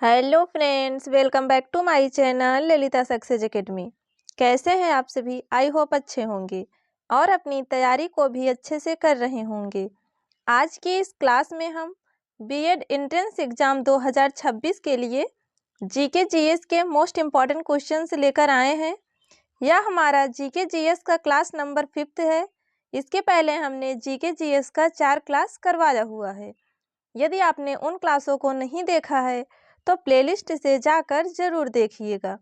Hello friends, welcome back to my channel Lalita success academy. कैसे हैं आप सभी? आई होप अच्छे होंगे और अपनी तैयारी को भी अच्छे से कर रहे होंगे। आज की इस क्लास में हम बीएड एंट्रेंस एग्जाम 2026 के लिए जीके जीएस के मोस्ट इम्पॉर्टेंट क्वेश्चंस लेकर आए हैं। यह हमारा जीके जीएस का क्लास नंबर 5th है। इसके पहले हमने जीके जीएस का 4 क्लास करवाया हुआ है। यदि आपने उन क्लासों को नहीं देखा है तो प्लेलिस्ट से जाकर जरूर देखिएगा।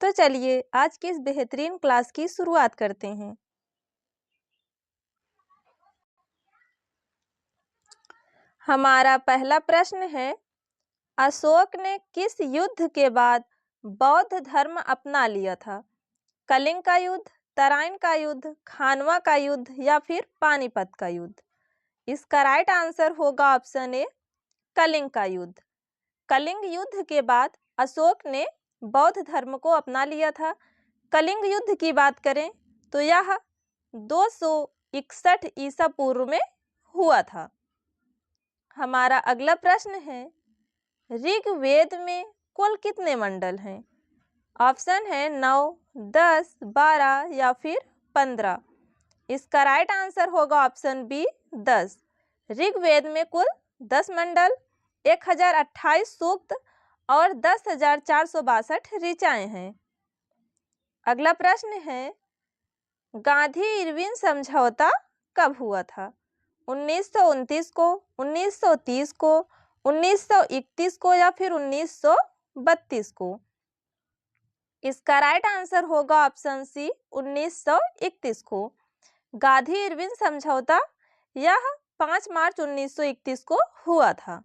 तो चलिए आज की इस बेहतरीन क्लास की शुरुआत करते हैं। हमारा पहला प्रश्न है, अशोक ने किस युद्ध के बाद बौद्ध धर्म अपना लिया था? कलिंग का युद्ध, तराइन का युद्ध, खानवा का युद्ध या फिर पानीपत का युद्ध? इसका राइट आंसर होगा ऑप्शन ए, कलिंग का युद्ध। कलिंग युद्ध के बाद अशोक ने बौद्ध धर्म को अपना लिया था। कलिंग युद्ध की बात करें तो यह 261 ईसा पूर्व में हुआ था। हमारा अगला प्रश्न है, ऋग्वेद में कुल कितने मंडल हैं? ऑप्शन है 9, 10, 12 या फिर 15। इसका राइट आंसर होगा ऑप्शन बी, 10। ऋग्वेद में कुल 10 मंडल, 1028 सूक्त और 10,462 ऋचाएं हैं। अगला प्रश्न है, गांधी-इरविन समझौता कब हुआ था? 1929 को, 1930 को, 1931 को या फिर 1932 को? इसका राइट आंसर होगा ऑप्शन सी, 1931 को। गांधी-इरविन समझौता यह 5 मार्च 1931 को हुआ था।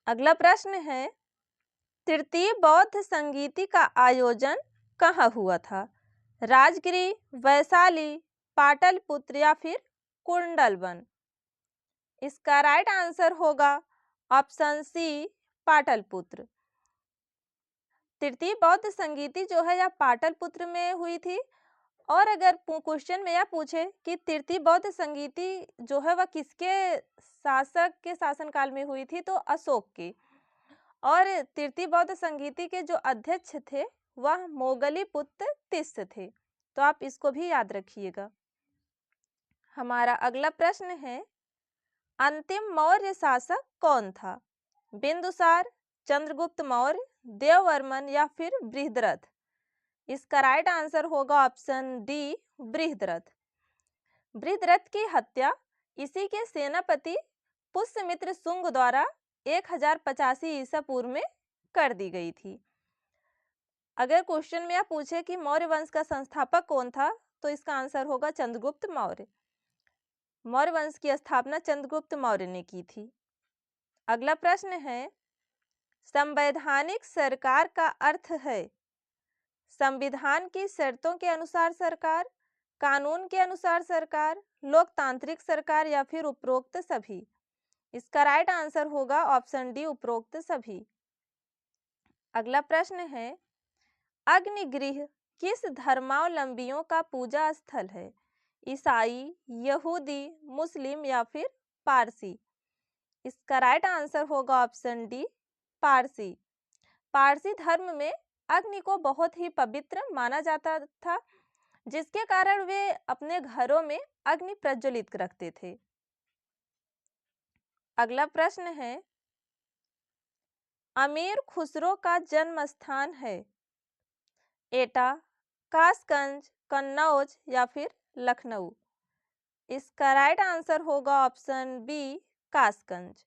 अगला प्रश्न है, तृतीय बौद्ध संगीति का आयोजन कहाँ हुआ था? राजगिरी, वैशाली, पाटलिपुत्र या फिर कुंडलवन? इसका राइट आंसर होगा ऑप्शन सी, पाटलिपुत्र। तृतीय बौद्ध संगीति जो है यह पाटलिपुत्र में हुई थी। और अगर क्वेश्चन में यह पूछे कि तृतीय बौद्ध संगीति जो है वह किसके शासक के शासनकाल में हुई थी, तो अशोक की। और तृतीय बौद्ध संगीति के जो अध्यक्ष थे वह मोगलीपुत्र तिस्स थे। तो आप इसको भी याद रखिएगा। हमारा अगला प्रश्न है, अंतिम मौर्य शासक कौन था? बिंदुसार, चंद्रगुप्त मौर्य, देववर्मन या फिर बृहद्रथ? इसका राइट आंसर होगा ऑप्शन डी, बृहद्रथ। बृहद्रथ की हत्या इसी के सेनापति पुष्यमित्र शुंग द्वारा 1085 ईसा पूर्व में कर दी गई थी। अगर क्वेश्चन में आप पूछे कि मौर्य वंश का संस्थापक कौन था, तो इसका आंसर होगा चंद्रगुप्त मौर्य। मौर्य वंश की स्थापना चंद्रगुप्त मौर्य ने की थी। अगला प्रश्न है, संवैधानिक सरकार का अर्थ है संविधान की शर्तों के अनुसार सरकार, कानून के अनुसार सरकार, लोकतांत्रिक सरकार या फिर उपरोक्त सभी? इसका राइट आंसर होगा ऑप्शन डी, उपरोक्त सभी। अगला प्रश्न है, अग्निगृह किस धर्मावलंबियों का पूजा स्थल है? ईसाई, यहूदी, मुस्लिम या फिर पारसी? इसका राइट आंसर होगा ऑप्शन डी, पारसी। पारसी धर्म में अग्नि को बहुत ही पवित्र माना जाता था, जिसके कारण वे अपने घरों में अग्नि प्रज्वलित रखते थे। अगला प्रश्न है, अमीर खुसरो का जन्म स्थान है एटा, कासगंज, कन्नौज या फिर लखनऊ? इसका राइट आंसर होगा ऑप्शन बी, कासगंज।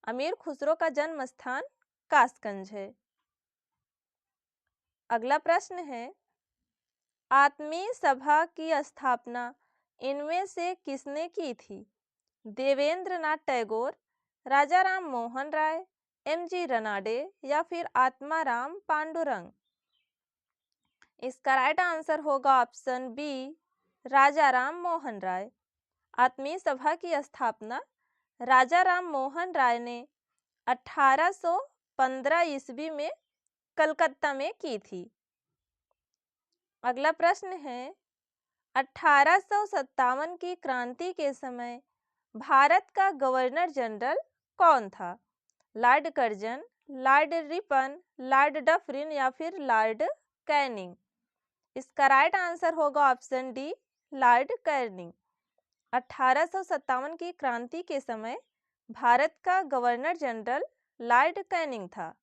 अमीर खुसरो का जन्म स्थान कासगंज है। अगला प्रश्न है, आत्मीय सभा की स्थापना इनमें से किसने की थी? देवेंद्रनाथ टैगोर, राजा राम मोहन राय, एम.जी. रनाडे या फिर आत्माराम पांडुरंग? इसका राइट आंसर होगा ऑप्शन बी, राजा राम मोहन राय। आत्मीय सभा की स्थापना राजा राम मोहन राय ने 1815 ईस्वी में कलकत्ता में की थी। अगला प्रश्न है, 1857 की क्रांति के समय भारत का गवर्नर जनरल कौन था? Lord Curzon, Lord Ripon, Lord Dufferin या फिर लॉर्ड कैनिंग? इसका राइट आंसर होगा ऑप्शन डी, लॉर्ड कैनिंग। 1857 की क्रांति के समय भारत का गवर्नर जनरल लॉर्ड कैनिंग था।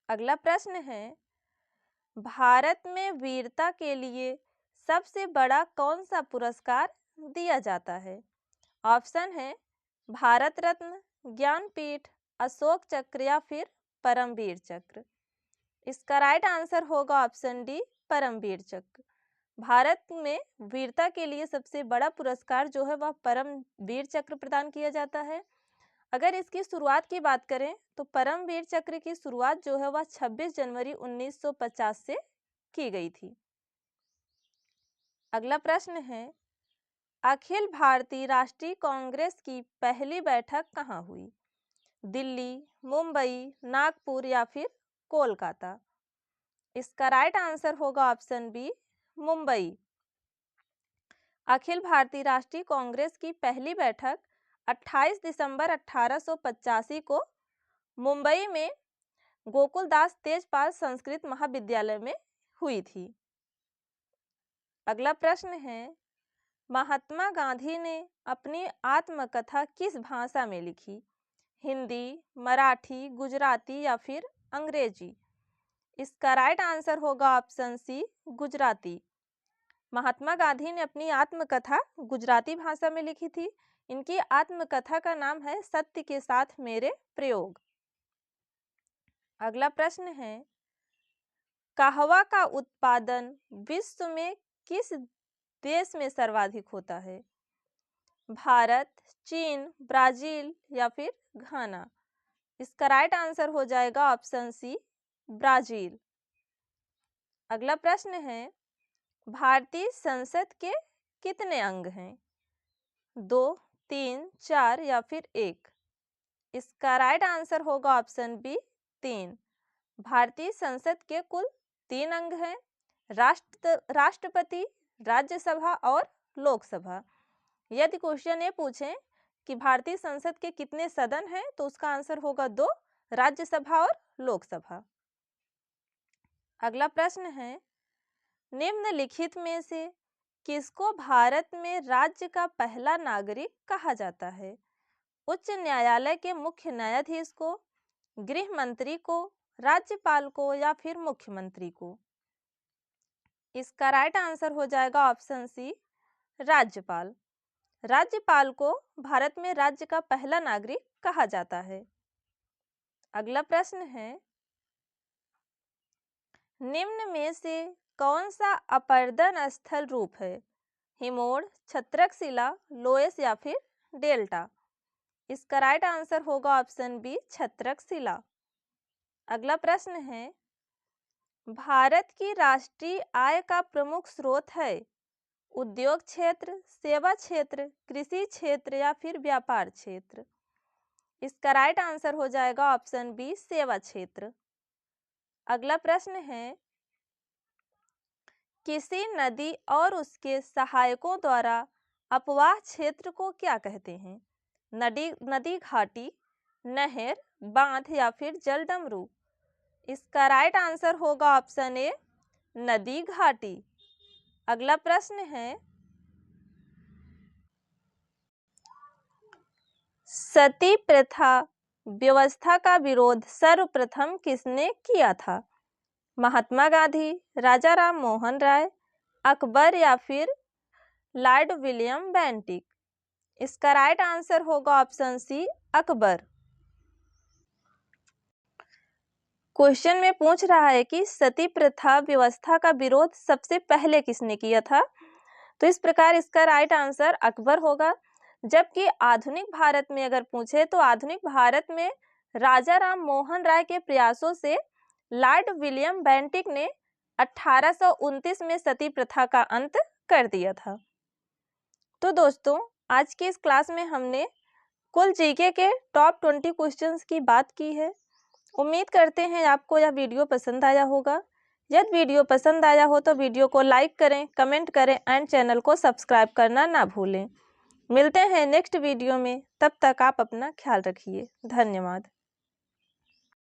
अगला प्रश्न है, भारत में वीरता के लिए सबसे बड़ा कौन सा पुरस्कार दिया जाता है? ऑप्शन है भारत रत्न, ज्ञानपीठ, अशोक चक्र या फिर परमवीर चक्र। इसका राइट आंसर होगा ऑप्शन डी, परमवीर चक्र। भारत में वीरता के लिए सबसे बड़ा पुरस्कार जो है वह परमवीर चक्र प्रदान किया जाता है। अगर इसकी शुरुआत की बात करें तो परमवीर चक्र की शुरुआत जो है वह 26 जनवरी 1950 से की गई थी। अगला प्रश्न है, अखिल भारतीय राष्ट्रीय कांग्रेस की पहली बैठक कहाँ हुई? दिल्ली, मुंबई, नागपुर या फिर कोलकाता? इसका राइट आंसर होगा ऑप्शन बी, मुंबई। अखिल भारतीय राष्ट्रीय कांग्रेस की पहली बैठक 28 दिसंबर 1885 को मुंबई में गोकुलदास तेजपाल संस्कृत महाविद्यालय में हुई थी। अगला प्रश्न है, महात्मा गांधी ने अपनी आत्मकथा किस भाषा में लिखी? हिंदी, मराठी, गुजराती या फिर अंग्रेजी? इसका राइट आंसर होगा ऑप्शन सी, गुजराती। महात्मा गांधी ने अपनी आत्मकथा गुजराती भाषा में लिखी थी। इनकी आत्मकथा का नाम है सत्य के साथ मेरे प्रयोग। अगला प्रश्न है, कहवा का उत्पादन विश्व में किस देश में सर्वाधिक होता है? भारत, चीन, ब्राजील या फिर घाना? इसका राइट आंसर हो जाएगा ऑप्शन सी, ब्राजील। अगला प्रश्न है, भारतीय संसद के कितने अंग हैं? 2, 3, 4 या फिर 1? इसका राइट आंसर होगा ऑप्शन बी, 3। भारतीय संसद के कुल 3 अंग हैं, राष्ट्रपति, राज्यसभा और लोकसभा। यदि क्वेश्चन ये पूछें कि भारतीय संसद के कितने सदन हैं तो उसका आंसर होगा 2, राज्यसभा और लोकसभा। अगला प्रश्न है, निम्नलिखित में से किसको भारत में राज्य का पहला नागरिक कहा जाता है? उच्च न्यायालय के मुख्य न्यायाधीश को, गृह मंत्री को, राज्यपाल को या फिर मुख्यमंत्री को? इसका राइट आंसर हो जाएगा ऑप्शन सी, राज्यपाल। राज्यपाल को भारत में राज्य का पहला नागरिक कहा जाता है। अगला प्रश्न है, निम्न में से कौन सा अपर्दन स्थल रूप है? हिमोड़, छत्रकशिला, लोयस या फिर डेल्टा? इसका राइट आंसर होगा ऑप्शन बी, छत्रकशिला। अगला प्रश्न है, भारत की राष्ट्रीय आय का प्रमुख स्रोत है? उद्योग क्षेत्र, सेवा क्षेत्र, कृषि क्षेत्र या फिर व्यापार क्षेत्र? इसका राइट आंसर हो जाएगा ऑप्शन बी, सेवा क्षेत्र। अगला प्रश्न है, किसी नदी और उसके सहायकों द्वारा अपवाह क्षेत्र को क्या कहते हैं? नदी घाटी, नहर, बांध या फिर जलडमरू? इसका राइट आंसर होगा ऑप्शन ए, नदी घाटी। अगला प्रश्न है, सती प्रथा व्यवस्था का विरोध सर्वप्रथम किसने किया था? महात्मा गांधी, राजा राम मोहन राय, अकबर या फिर लॉर्ड विलियम बेंटिक? इसका राइट आंसर होगा ऑप्शन सी, अकबर। क्वेश्चन में पूछ रहा है कि सती प्रथा व्यवस्था का विरोध सबसे पहले किसने किया था? तो इस प्रकार इसका राइट आंसर अकबर होगा। जबकि आधुनिक भारत में अगर पूछे तो आधुनिक भारत में राजा राम मोहन राय के प्रयासों से लॉर्ड विलियम बेंटिक ने 1829 में सती प्रथा का अंत कर दिया था। तो दोस्तों, आज की इस क्लास में हमने कुल जीके के टॉप 20 क्वेश्चंस की बात की है। उम्मीद करते हैं आपको यह वीडियो पसंद आया होगा। यदि वीडियो पसंद आया हो तो वीडियो को लाइक करें, कमेंट करें एंड चैनल को सब्सक्राइब करना ना भूलें। मिलते हैं नेक्स्ट वीडियो में, तब तक आप अपना ख्याल रखिए। धन्यवाद।